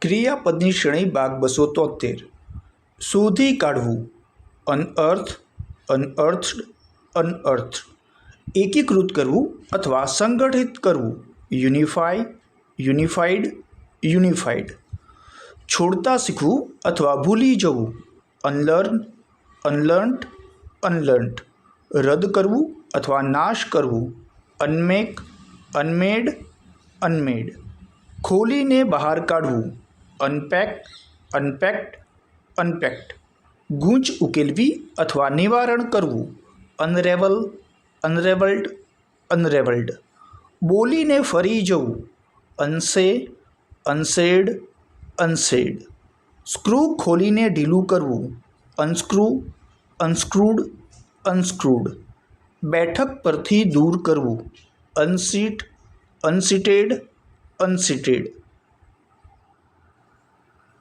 ક્રિયાપદની શ્રેણી ભાગ 273. શોધી કાઢવું. અનઅર્થ, અનઅર્થડ, અનઅર્થડ. એકીકૃત કરવું અથવા સંગઠિત કરવું. યુનિફાય, યુનિફાઈડ, યુનિફાઈડ. છોડતા શીખવું અથવા ભૂલી જવું. અનલર્ન, અનલર્ન્ડ, અનલર્ન્ડ. રદ કરવું અથવા નાશ કરવું. અનમેક, અનમેડ, અનમેડ. ખોલીને બહાર કાઢવું. અનપેક, અનપેક્ડ, અનપેક્ડ. ગૂંચ ઉકેલવી અથવા નિવારણ કરવું. અનરેવલ, અનરેવલ્ડ, અનરેવલ્ડ. બોલીને ફરી જવું. અનસે, અનસેડ, અનસેડ. સ્ક્રૂ ખોલીને ઢીલું કરવું. અનસ્ક્રૂ, અનસ્ક્રૂડ, અનસ્ક્રૂડ. બેઠક પરથી દૂર કરવું. અનસીટ, અનસીટેડ, અનસીટેડ.